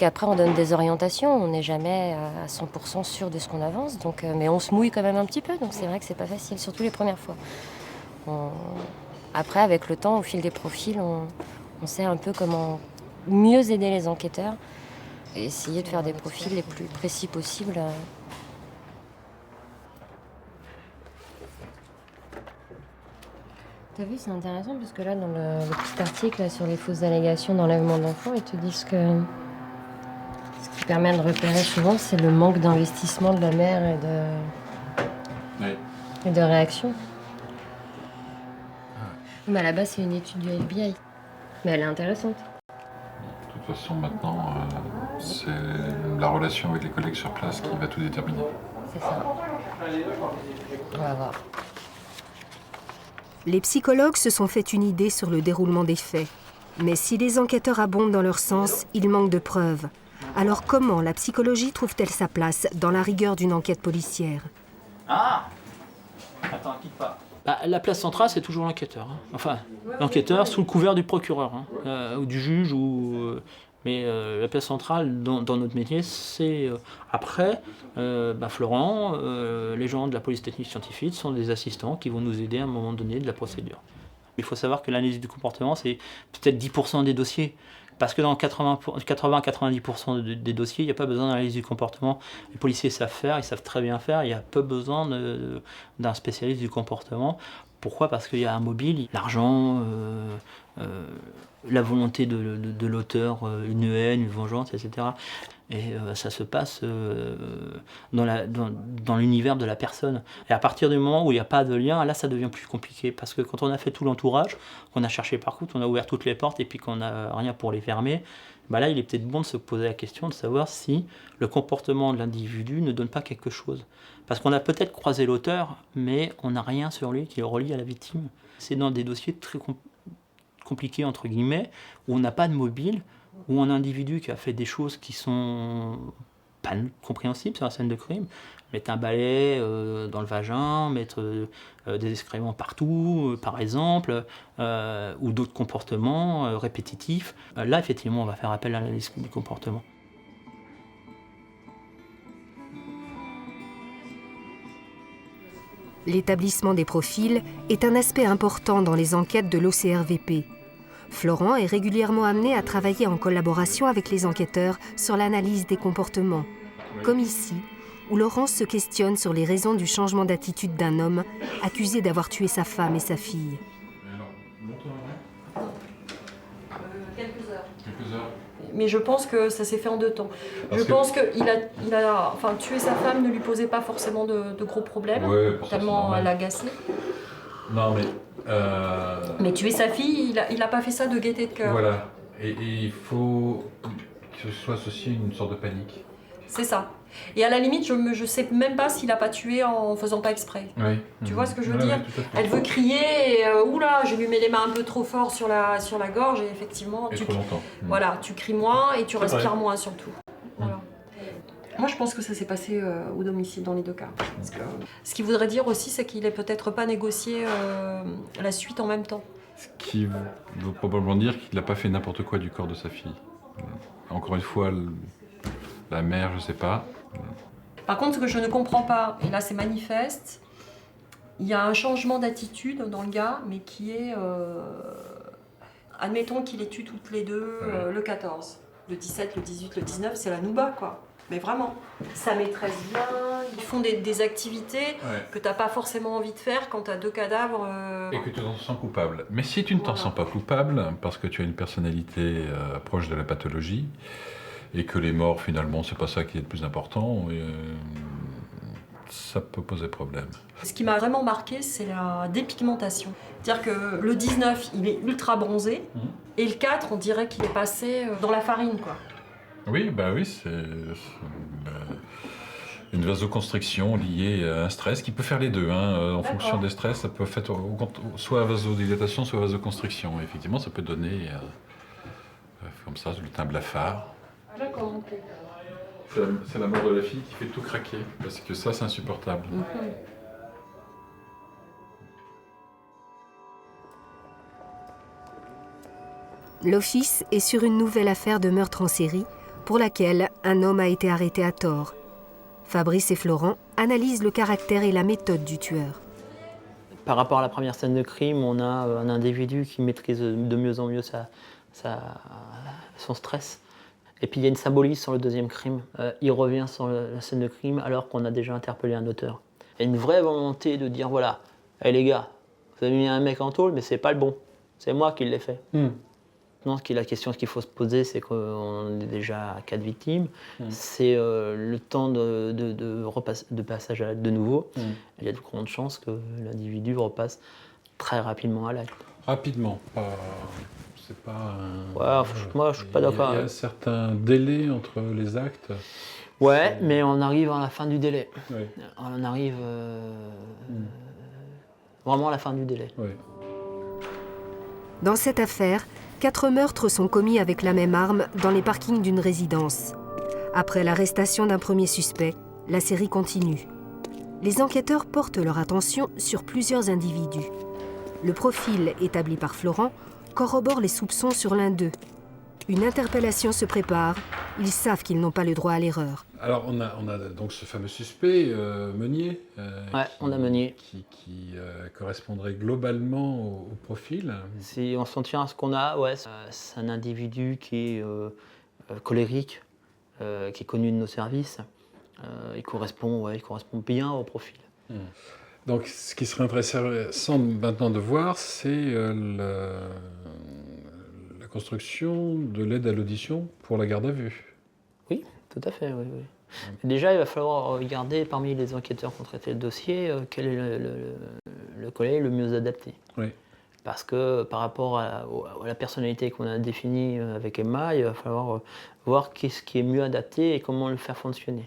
après, on donne des orientations, on n'est jamais à 100% sûr de ce qu'on avance, mais on se mouille quand même un petit peu, donc c'est vrai que c'est pas facile, surtout les premières fois. Après, avec le temps, au fil des profils, on sait un peu comment mieux aider les enquêteurs et essayer de faire des profils les plus précis possibles. T'as vu, c'est intéressant parce que là, dans le petit article là, sur les fausses allégations d'enlèvement d'enfants, ils te disent que ce qui permet de repérer souvent, c'est le manque d'investissement de la mère et de réaction. Mais à la base, c'est une étude du FBI. Mais elle est intéressante. De toute façon, maintenant, c'est la relation avec les collègues sur place qui va tout déterminer. C'est ça. On va voir. Les psychologues se sont fait une idée sur le déroulement des faits. Mais si les enquêteurs abondent dans leur sens, il manque de preuves. Alors comment la psychologie trouve-t-elle sa place dans la rigueur d'une enquête policière ? Ah ! Attends, quitte pas. La place centrale, c'est toujours l'enquêteur. Enfin, l'enquêteur sous le couvert du procureur, ou du juge, mais la place centrale dans notre métier, c'est... Après, Florent, les gens de la police technique scientifique sont des assistants qui vont nous aider à un moment donné de la procédure. Il faut savoir que l'analyse du comportement, c'est peut-être 10% des dossiers. Parce que dans 80-90% des dossiers, il n'y a pas besoin d'analyse du comportement. Les policiers savent faire, ils savent très bien faire. Il y a peu besoin d'un spécialiste du comportement. Pourquoi ? Parce qu'il y a un mobile, l'argent, la volonté de l'auteur, une haine, une vengeance, etc. Et ça se passe dans l'univers de la personne. Et à partir du moment où il n'y a pas de lien, là ça devient plus compliqué. Parce que quand on a fait tout l'entourage, qu'on a cherché partout, on a ouvert toutes les portes et puis qu'on n'a rien pour les fermer, là il est peut-être bon de se poser la question de savoir si le comportement de l'individu ne donne pas quelque chose. Parce qu'on a peut-être croisé l'auteur, mais on n'a rien sur lui qui le relie à la victime. C'est dans des dossiers très compliqués, entre guillemets, où on n'a pas de mobile, où un individu qui a fait des choses qui sont pas compréhensibles sur la scène de crime, mettre un balai dans le vagin, mettre des excréments partout, par exemple, ou d'autres comportements répétitifs. Là, effectivement, on va faire appel à l'analyse du comportement. L'établissement des profils est un aspect important dans les enquêtes de l'OCRVP. Florent est régulièrement amené à travailler en collaboration avec les enquêteurs sur l'analyse des comportements, comme ici, où Laurence se questionne sur les raisons du changement d'attitude d'un homme accusé d'avoir tué sa femme et sa fille. Quelques heures. Quelques heures. Mais je pense que ça s'est fait en 2 temps. Je pense qu'il a tuer sa femme ne lui posait pas forcément de gros problèmes, tellement elle l'agaçait. Non, mais... Mais tuer sa fille, il a pas fait ça de gaieté de cœur. Voilà. Et il faut que ce soit associé à une sorte de panique. C'est ça. Et à la limite, je sais même pas s'il a pas tué en faisant pas exprès. Oui. Tu vois ce que je veux dire ? Elle veut crier et oula, je lui mets les mains un peu trop fort sur la gorge et effectivement, voilà, tu cries moins et tu respires moins surtout. Voilà. Moi, je pense que ça s'est passé au domicile dans les 2 cas. Parce que, ce qui voudrait dire aussi, c'est qu'il n'est peut-être pas négocié la suite en même temps. Ce qui veut probablement dire qu'il n'a pas fait n'importe quoi du corps de sa fille. Encore une fois, la mère, je sais pas. Par contre, ce que je ne comprends pas, et là c'est manifeste, il y a un changement d'attitude dans le gars, mais qui est... admettons qu'il les tue toutes les deux le 14. Le 17, le 18, le 19, c'est la nouba, quoi. Mais vraiment, sa maîtresse vient, ils font des activités que t'as pas forcément envie de faire quand t'as 2 cadavres. Et que tu t'en sens coupable. Mais si tu ne t'en sens pas coupable, parce que tu as une personnalité proche de la pathologie, et que les morts, finalement, c'est pas ça qui est le plus important, ça peut poser problème. Ce qui m'a vraiment marqué, c'est la dépigmentation. C'est-à-dire que le 19, il est ultra bronzé, et le 4, on dirait qu'il est passé dans la farine, quoi. Oui, c'est une vasoconstriction liée à un stress qui peut faire les deux. En fonction des stress, ça peut faire soit vasodilatation, soit vasoconstriction. Et effectivement, ça peut donner comme ça le teint blafard. D'accord, ok. C'est la mort de la fille qui fait tout craquer, parce que ça, c'est insupportable. L'Office est sur une nouvelle affaire de meurtre en série pour laquelle un homme a été arrêté à tort. Fabrice et Florent analysent le caractère et la méthode du tueur. Par rapport à la première scène de crime, on a un individu qui maîtrise de mieux en mieux son stress. Et puis il y a une symbolisme sur le deuxième crime. Il revient sur la scène de crime alors qu'on a déjà interpellé un auteur. Il y a une vraie volonté de dire voilà, hey les gars, vous avez mis un mec en tôle, mais c'est pas le bon. C'est moi qui l'ai fait. Non, la question qu'il faut se poser, c'est qu'on est déjà à 4 victimes. C'est le temps de passage à l'acte de nouveau. Il y a de grandes chances que l'individu repasse très rapidement à l'acte. Rapidement, c'est pas moi, je suis pas d'accord. Il y a un certain délai entre les actes. Ouais, mais on arrive à la fin du délai. Oui. On arrive vraiment à la fin du délai. Oui. Dans cette affaire, 4 meurtres sont commis avec la même arme dans les parkings d'une résidence. Après l'arrestation d'un premier suspect, la série continue. Les enquêteurs portent leur attention sur plusieurs individus. Le profil établi par Florent corrobore les soupçons sur l'un d'eux. Une interpellation se prépare. Ils savent qu'ils n'ont pas le droit à l'erreur. Alors on a donc ce fameux suspect, Meunier, on a Meunier. qui correspondrait globalement au profil. Si on s'en tient à ce qu'on a, c'est un individu qui est colérique, qui est connu de nos services. Il correspond bien au profil. Donc ce qui serait intéressant maintenant de voir, c'est la construction de l'aide à l'audition pour la garde à vue. Oui, tout à fait, oui. Déjà, il va falloir regarder parmi les enquêteurs qui ont traité le dossier, quel est le collègue le mieux adapté. Oui. Parce que par rapport à la personnalité qu'on a définie avec Emma, il va falloir voir qu'est-ce qui est mieux adapté et comment le faire fonctionner.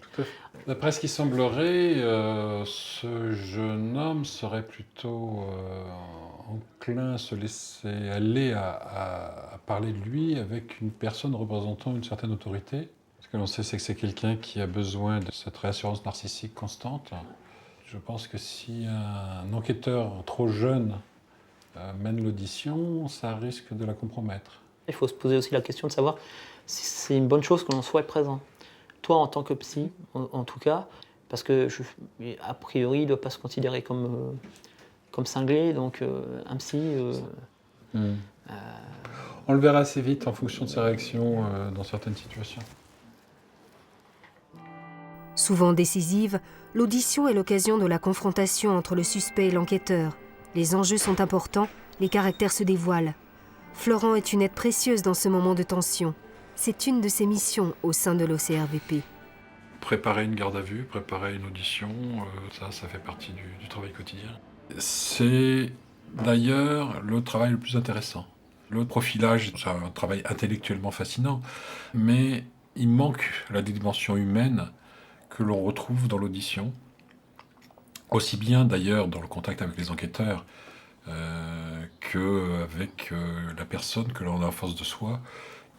D'après ce qui semblerait, ce jeune homme serait plutôt enclin à se laisser aller à parler de lui avec une personne représentant une certaine autorité. Ce que l'on sait, c'est que c'est quelqu'un qui a besoin de cette réassurance narcissique constante. Je pense que si un enquêteur trop jeune mène l'audition, ça risque de la compromettre. Il faut se poser aussi la question de savoir si c'est une bonne chose que l'on soit présent. Toi, en tant que psy, en tout cas, parce que a priori, il ne doit pas se considérer comme cinglé, donc un psy... On le verra assez vite en fonction de ses réactions dans certaines situations. Souvent décisive, l'audition est l'occasion de la confrontation entre le suspect et l'enquêteur. Les enjeux sont importants, les caractères se dévoilent. Florent est une aide précieuse dans ce moment de tension. C'est une de ses missions au sein de l'OCRVP. Préparer une garde à vue, préparer une audition, ça fait partie du travail quotidien. C'est d'ailleurs le travail le plus intéressant. Le profilage, c'est un travail intellectuellement fascinant, mais il manque la dimension humaine que l'on retrouve dans l'audition, aussi bien d'ailleurs dans le contact avec les enquêteurs qu'avec la personne que l'on a en face de soi,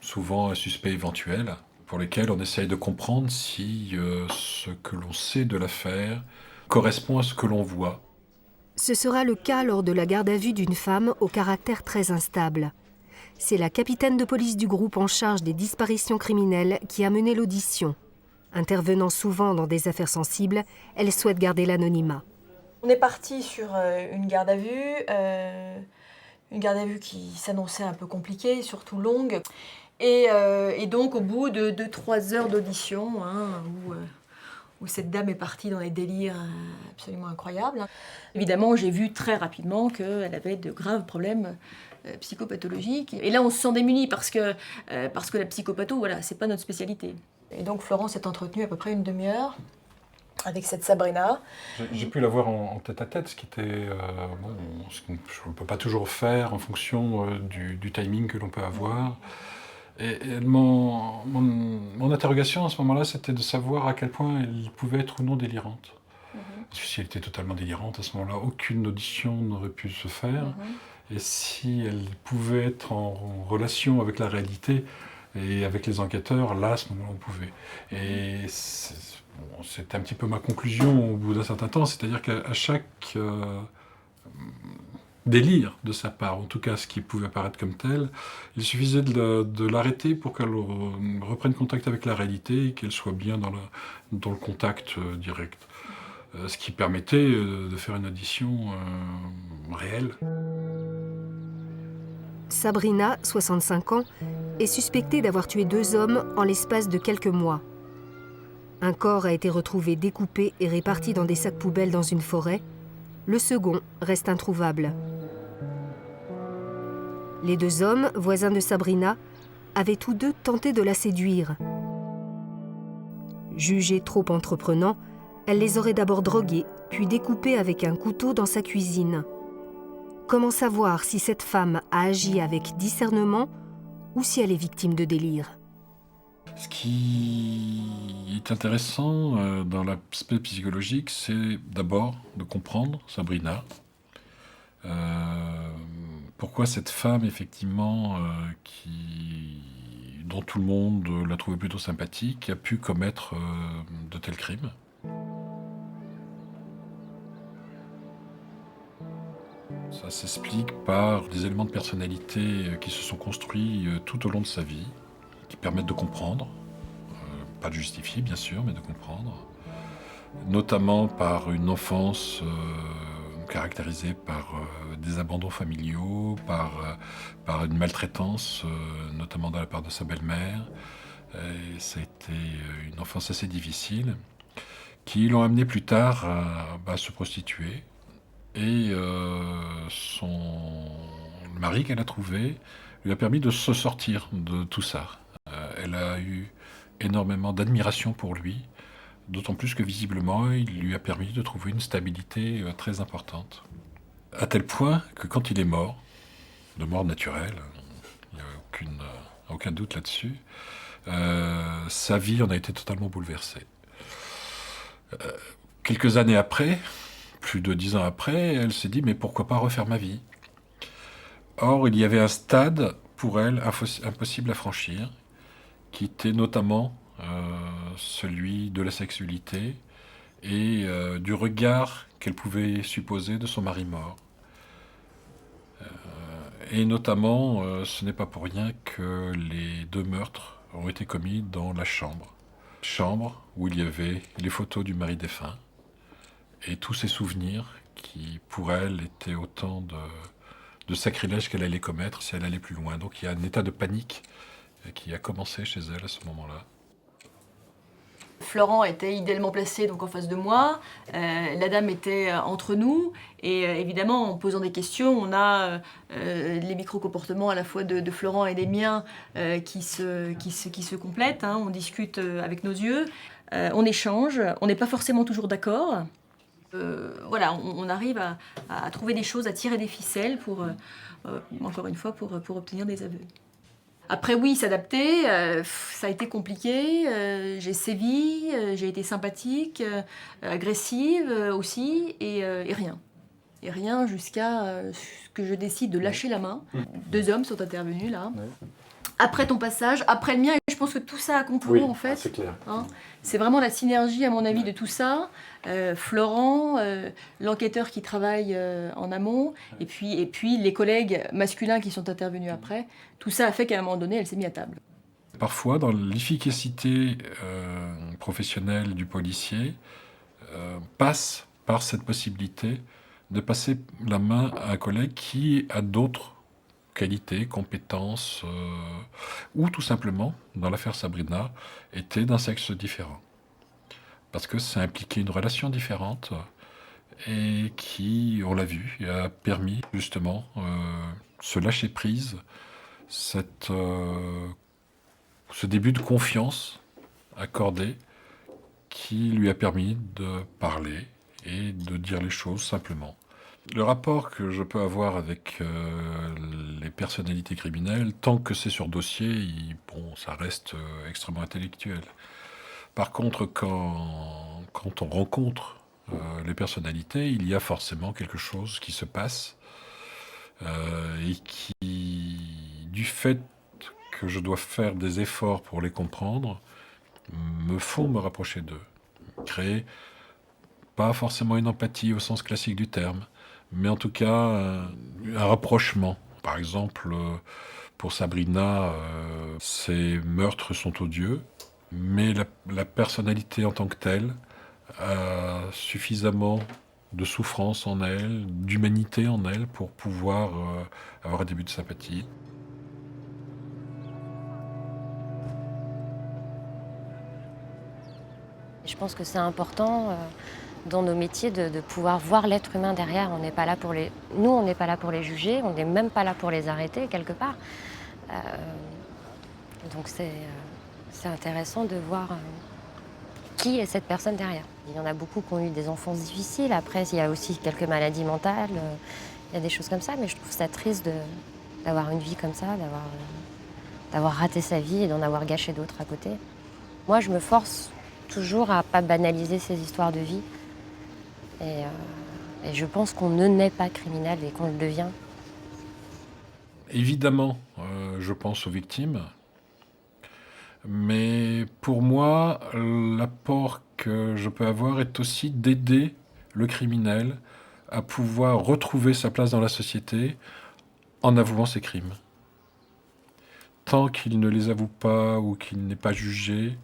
souvent un suspect éventuel, pour lesquels on essaye de comprendre si ce que l'on sait de l'affaire correspond à ce que l'on voit. Ce sera le cas lors de la garde à vue d'une femme au caractère très instable. C'est la capitaine de police du groupe en charge des disparitions criminelles qui a mené l'audition. Intervenant souvent dans des affaires sensibles, elle souhaite garder l'anonymat. On est parti sur une garde à vue qui s'annonçait un peu compliquée, surtout longue. Et donc au bout de 2-3 heures d'audition, où cette dame est partie dans des délires absolument incroyables, évidemment j'ai vu très rapidement qu'elle avait de graves problèmes psychopathologiques. Et là on se sent démuni parce que la psychopatho, voilà, c'est pas notre spécialité. Et donc Florent s'est entretenu à peu près une demi-heure avec cette Sabrina. J'ai pu la voir en tête-à-tête, ce qui était ce qu'on ne peut pas toujours faire en fonction du timing que l'on peut avoir. Et mon interrogation à ce moment-là, c'était de savoir à quel point elle pouvait être ou non délirante. Parce que si elle était totalement délirante, à ce moment-là, aucune audition n'aurait pu se faire. Et si elle pouvait être en relation avec la réalité et avec les enquêteurs, là, à ce moment-là, on pouvait. Et c'était un petit peu ma conclusion au bout d'un certain temps, c'est-à-dire qu'à chaque délire de sa part, en tout cas ce qui pouvait apparaître comme tel, il suffisait de l'arrêter pour qu'elle reprenne contact avec la réalité et qu'elle soit bien dans le contact direct. Ce qui permettait de faire une audition réelle. Sabrina, 65 ans, est suspectée d'avoir tué 2 hommes en l'espace de quelques mois. Un corps a été retrouvé découpé et réparti dans des sacs poubelles dans une forêt. Le second reste introuvable. Les 2 hommes, voisins de Sabrina, avaient tous 2 tenté de la séduire. Jugés trop entreprenants, elle les aurait d'abord drogués, puis découpés avec un couteau dans sa cuisine. Comment savoir si cette femme a agi avec discernement ou si elle est victime de délire? Ce qui est intéressant dans l'aspect psychologique, c'est d'abord de comprendre Sabrina. Pourquoi cette femme, effectivement, dont tout le monde l'a trouvée plutôt sympathique, a pu commettre de tels crimes. Ça s'explique par des éléments de personnalité qui se sont construits tout au long de sa vie, qui permettent de comprendre, pas de justifier bien sûr, mais de comprendre, notamment par une enfance caractérisée par des abandons familiaux, par une maltraitance, notamment de la part de sa belle-mère. Et ça a été une enfance assez difficile, qui l'ont amené plus tard à se prostituer. Et le mari qu'elle a trouvé lui a permis de se sortir de tout ça. Elle a eu énormément d'admiration pour lui, d'autant plus que visiblement, il lui a permis de trouver une stabilité très importante. À tel point que quand il est mort, de mort naturelle, il n'y a aucun doute là-dessus, sa vie en a été totalement bouleversée. Quelques années après, plus de 10 ans après, elle s'est dit « mais pourquoi pas refaire ma vie ?» Or, il y avait un stade pour elle impossible à franchir, qui était notamment celui de la sexualité et du regard qu'elle pouvait supposer de son mari mort. Et notamment, ce n'est pas pour rien que les 2 meurtres ont été commis dans la chambre. Chambre où il y avait les photos du mari défunt et tous ses souvenirs qui, pour elle, étaient autant de sacrilèges qu'elle allait commettre si elle allait plus loin. Donc il y a un état de panique qui a commencé chez elle à ce moment-là. Florent était idéalement placé donc en face de moi, la dame était entre nous, et évidemment en posant des questions, on a les micro-comportements à la fois de Florent et des miens qui se complètent, hein. On discute avec nos yeux, on échange, on n'est pas forcément toujours d'accord. Voilà, on arrive à trouver des choses, à tirer des ficelles pour, encore une fois, pour obtenir des aveux. Après oui, s'adapter, ça a été compliqué, j'ai sévi, j'ai été sympathique, agressive aussi, et rien. Et rien jusqu'à ce que je décide de lâcher la main. 2 hommes sont intervenus là. Ouais. Après ton passage, après le mien, et je pense que tout ça a concouru en fait. C'est clair. Hein, c'est vraiment la synergie à mon avis de tout ça. Florent, l'enquêteur qui travaille en amont, et puis les collègues masculins qui sont intervenus après. Tout ça a fait qu'à un moment donné, elle s'est mise à table. Parfois, dans l'efficacité professionnelle du policier, passe par cette possibilité de passer la main à un collègue qui a d'autres qualités, compétences, ou tout simplement, dans l'affaire Sabrina, était d'un sexe différent. Parce que ça impliquait une relation différente et qui, on l'a vu, a permis justement ce lâcher-prise, ce début de confiance accordée qui lui a permis de parler et de dire les choses simplement. Le rapport que je peux avoir avec les personnalités criminelles, tant que c'est sur dossier, ça reste extrêmement intellectuel. Par contre, quand on rencontre les personnalités, il y a forcément quelque chose qui se passe et qui, du fait que je dois faire des efforts pour les comprendre, me font me rapprocher d'eux. Créer pas forcément une empathie au sens classique du terme, mais en tout cas un rapprochement. Par exemple, pour Sabrina, ses meurtres sont odieux, mais la personnalité en tant que telle a suffisamment de souffrance en elle, d'humanité en elle, pour pouvoir avoir un début de sympathie. Je pense que c'est important dans nos métiers de pouvoir voir l'être humain derrière. On n'est pas là pour les... Nous, on n'est pas là pour les juger, on n'est même pas là pour les arrêter, quelque part. Donc c'est intéressant de voir qui est cette personne derrière. Il y en a beaucoup qui ont eu des enfances difficiles. Après, il y a aussi quelques maladies mentales. Il y a des choses comme ça, mais je trouve ça triste d'avoir une vie comme ça, d'avoir raté sa vie et d'en avoir gâché d'autres à côté. Moi, je me force toujours à ne pas banaliser ces histoires de vie. Et je pense qu'on ne naît pas criminel et qu'on le devient. Évidemment, je pense aux victimes. Mais pour moi, l'apport que je peux avoir est aussi d'aider le criminel à pouvoir retrouver sa place dans la société en avouant ses crimes. Tant qu'il ne les avoue pas ou qu'il n'est pas jugé,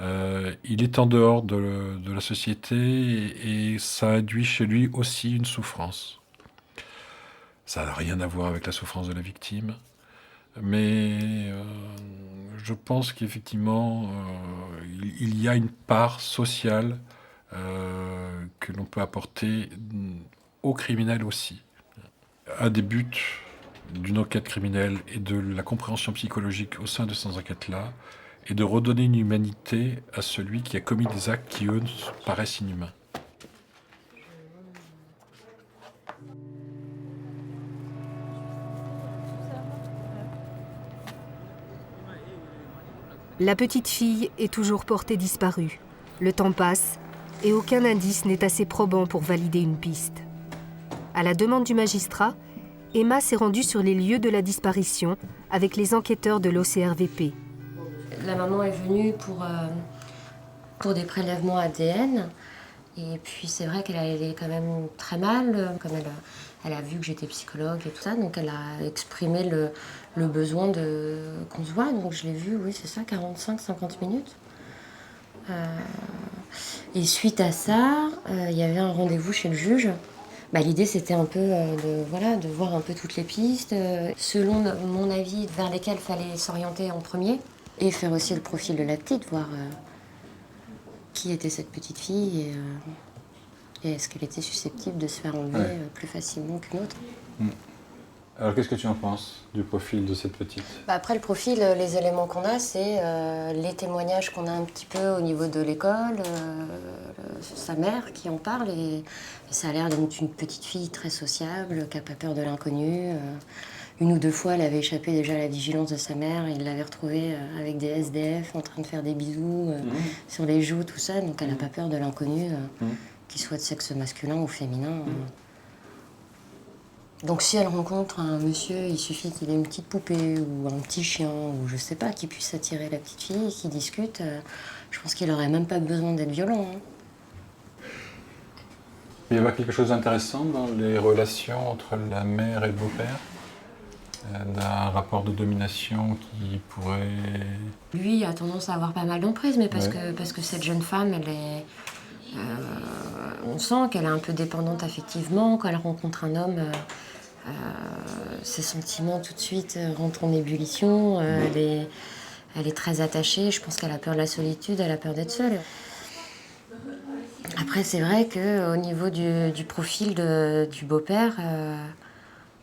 il est en dehors de la société et ça induit chez lui aussi une souffrance. Ça n'a rien à voir avec la souffrance de la victime, mais je pense qu'effectivement, il y a une part sociale que l'on peut apporter aux criminels aussi. Un des buts d'une enquête criminelle et de la compréhension psychologique au sein de ces enquêtes-là est de redonner une humanité à celui qui a commis des actes qui, eux, paraissent inhumains. La petite fille est toujours portée disparue. Le temps passe et aucun indice n'est assez probant pour valider une piste. À la demande du magistrat, Emma s'est rendue sur les lieux de la disparition avec les enquêteurs de l'OCRVP. La maman est venue pour des prélèvements ADN. Et puis c'est vrai qu'elle allait quand même très mal, comme elle a vu que j'étais psychologue et tout ça, donc elle a exprimé le besoin qu'on se voit. Donc je l'ai vue, oui c'est ça, 45-50 minutes. Et suite à ça, il y avait un rendez-vous chez le juge. L'idée c'était un peu de voir un peu toutes les pistes, selon mon avis, vers lesquelles il fallait s'orienter en premier. Et faire aussi le profil de la petite, voir qui était cette petite fille et est-ce qu'elle était susceptible de se faire enlever plus facilement qu'une autre. Alors qu'est-ce que tu en penses du profil de cette petite ? Après le profil, les éléments qu'on a, c'est les témoignages qu'on a un petit peu au niveau de l'école, sa mère qui en parle, et ça a l'air d'être une petite fille très sociable, qui n'a pas peur de l'inconnu. Une ou deux fois, elle avait échappé déjà à la vigilance de sa mère. Il l'avait retrouvée avec des SDF en train de faire des bisous sur les joues, tout ça. Donc elle n'a pas peur de l'inconnu, qu'il soit de sexe masculin ou féminin. Donc si elle rencontre un monsieur, il suffit qu'il ait une petite poupée ou un petit chien ou je sais pas, qui puisse attirer la petite fille et qui discute. Je pense qu'il n'aurait même pas besoin d'être violent. Il y avait quelque chose d'intéressant dans les relations entre la mère et le beau-père ? Un rapport de domination qui pourrait... Lui a tendance à avoir pas mal d'emprise, mais parce que cette jeune femme, elle est... on sent qu'elle est un peu dépendante affectivement. Quand elle rencontre un homme, ses sentiments tout de suite rentrent en ébullition. Elle est très attachée. Je pense qu'elle a peur de la solitude, elle a peur d'être seule. Après, c'est vrai qu'au niveau du profil du beau-père...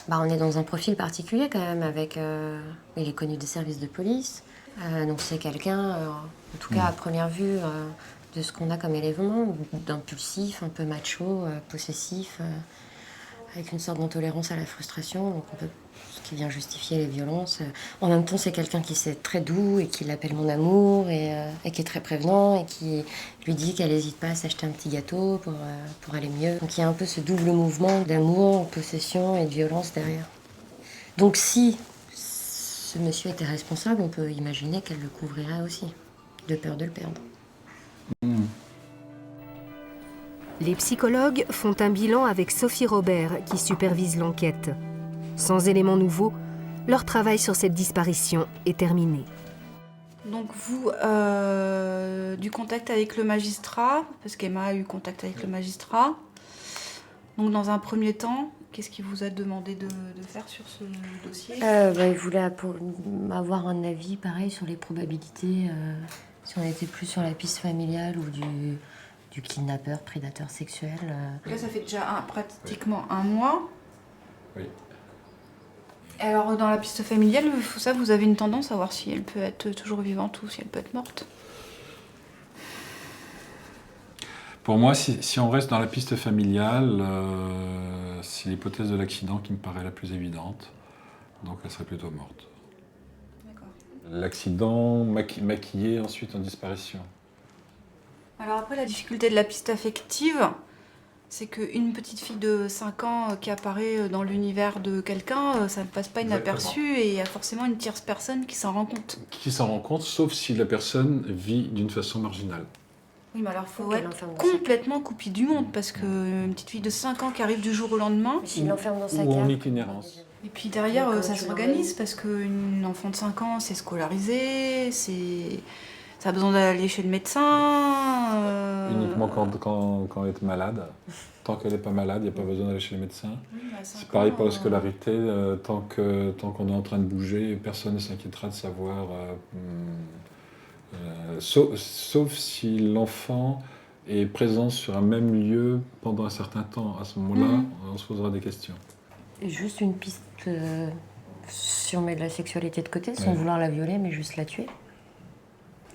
on est dans un profil particulier quand même, il est connu des services de police, donc c'est quelqu'un, en tout cas à première vue, de ce qu'on a comme élément, d'impulsif, un peu macho, possessif, avec une sorte d'intolérance à la frustration, donc ce qui vient justifier les violences. En même temps, c'est quelqu'un qui c'est très doux et qui l'appelle mon amour et qui est très prévenant et qui lui dit qu'elle n'hésite pas à s'acheter un petit gâteau pour aller mieux. Donc il y a un peu ce double mouvement d'amour, possession et de violence derrière. Donc si ce monsieur était responsable, on peut imaginer qu'elle le couvrirait aussi, de peur de le perdre. Les psychologues font un bilan avec Sophie Robert qui supervise l'enquête. Sans éléments nouveaux, leur travail sur cette disparition est terminé. Donc vous, du contact avec le magistrat, parce qu'Emma a eu contact avec le magistrat. Donc dans un premier temps, qu'est-ce qu'il vous a demandé de faire sur ce dossier ? Il voulait avoir un avis pareil sur les probabilités, si on était plus sur la piste familiale ou du kidnappeur, prédateur sexuel. Là, ça fait déjà pratiquement un mois. Oui. Alors, dans la piste familiale, ça, vous avez une tendance à voir si elle peut être toujours vivante ou si elle peut être morte. Pour moi, si on reste dans la piste familiale, c'est l'hypothèse de l'accident qui me paraît la plus évidente. Donc, elle serait plutôt morte. D'accord. L'accident maquillé ensuite en disparition. Alors après, la difficulté de la piste affective, c'est qu'une petite fille de 5 ans qui apparaît dans l'univers de quelqu'un, ça ne passe pas inaperçu et il y a forcément une tierce personne qui s'en rend compte. Qui s'en rend compte, sauf si la personne vit d'une façon marginale. Oui, mais alors il faut être complètement coupé du monde parce qu'une petite fille de 5 ans qui arrive du jour au lendemain... S'il l'enferme dans sa Ou en cave. itinérance. Et puis derrière, ça s'organise parce qu'une enfant de 5 ans, c'est scolarisé, ça a besoin d'aller chez le médecin. Uniquement quand elle est malade. Tant qu'elle n'est pas malade, il n'y a pas besoin d'aller chez le médecin. Oui, c'est pareil pour la scolarité. Tant qu'on est en train de bouger, personne ne s'inquiétera de savoir. Sauf si l'enfant est présent sur un même lieu pendant un certain temps. À ce moment-là, on se posera des questions. Et juste une piste, si on met de la sexualité de côté, sans vouloir la violer, mais juste la tuer.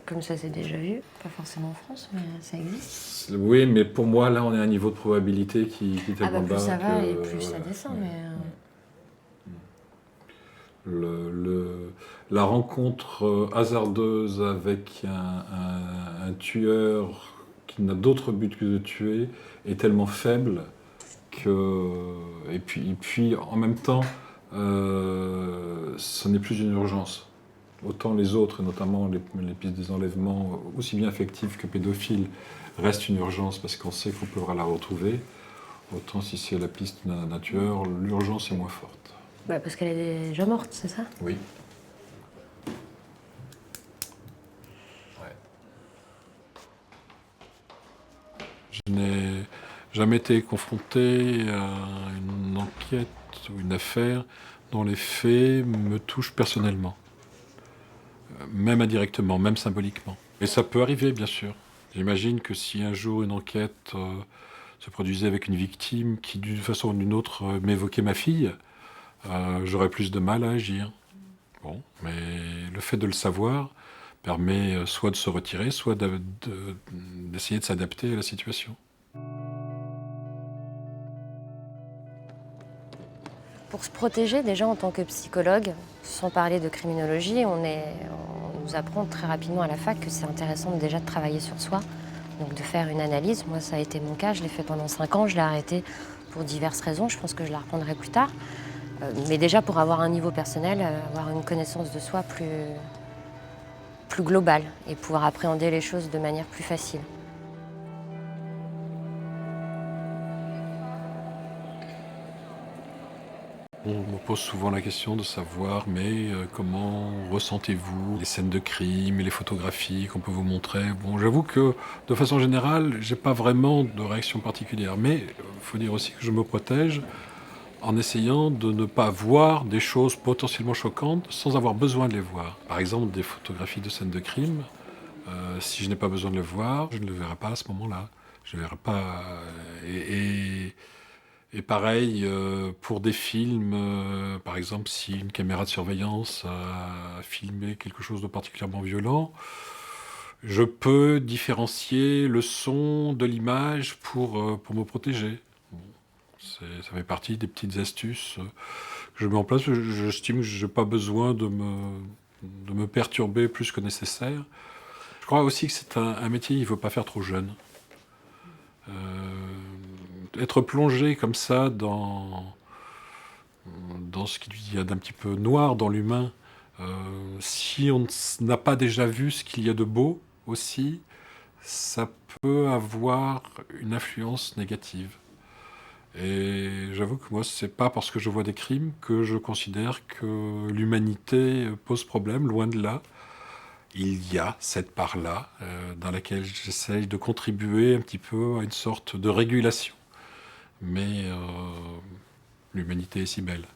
Comme ça, c'est déjà vu. Pas forcément en France, mais ça existe. Oui, mais pour moi, là, on est à un niveau de probabilité qui est tellement bas. Plus ça va et plus ça descend, La rencontre hasardeuse avec un tueur qui n'a d'autre but que de tuer est tellement faible que... Et puis en même temps, ce n'est plus une urgence. Autant les autres, et notamment les pistes des enlèvements, aussi bien affectifs que pédophiles, restent une urgence parce qu'on sait qu'on pourra la retrouver. Autant si c'est la piste d'un tueur, l'urgence est moins forte. Parce qu'elle est déjà morte, c'est ça ? Oui. Je n'ai jamais été confronté à une enquête ou une affaire dont les faits me touchent personnellement. Même indirectement, même symboliquement. Et ça peut arriver, bien sûr. J'imagine que si un jour une enquête se produisait avec une victime qui, d'une façon ou d'une autre, m'évoquait ma fille, j'aurais plus de mal à agir. Bon, mais le fait de le savoir permet soit de se retirer, soit d'essayer de s'adapter à la situation. Pour se protéger, déjà en tant que psychologue, sans parler de criminologie, on nous apprend très rapidement à la fac que c'est intéressant déjà de travailler sur soi, donc de faire une analyse. Moi, ça a été mon cas, je l'ai fait pendant 5 ans, je l'ai arrêté pour diverses raisons, je pense que je la reprendrai plus tard. Mais déjà pour avoir un niveau personnel, avoir une connaissance de soi plus globale et pouvoir appréhender les choses de manière plus facile. On me pose souvent la question de savoir, mais comment ressentez-vous les scènes de crime et les photographies qu'on peut vous montrer ? Bon, j'avoue que, de façon générale, j'ai pas vraiment de réaction particulière, mais il faut dire aussi que je me protège en essayant de ne pas voir des choses potentiellement choquantes sans avoir besoin de les voir. Par exemple, des photographies de scènes de crime, si je n'ai pas besoin de les voir, je ne les verrai pas à ce moment-là. Je ne verrai pas... Et pareil, pour des films, par exemple, si une caméra de surveillance a filmé quelque chose de particulièrement violent, Je peux différencier le son de l'image pour me protéger. Ça fait partie des petites astuces que je mets en place. J'estime que je n'ai pas besoin de me perturber plus que nécessaire. Je crois aussi que c'est un métier qu'il ne faut pas faire trop jeune. Être plongé comme ça dans ce qu'il y a d'un petit peu noir dans l'humain, si on n'a pas déjà vu ce qu'il y a de beau aussi, ça peut avoir une influence négative. Et j'avoue que moi, c'est pas parce que je vois des crimes que je considère que l'humanité pose problème, loin de là. Il y a cette part-là dans laquelle j'essaye de contribuer un petit peu à une sorte de régulation. Mais l'humanité est si belle.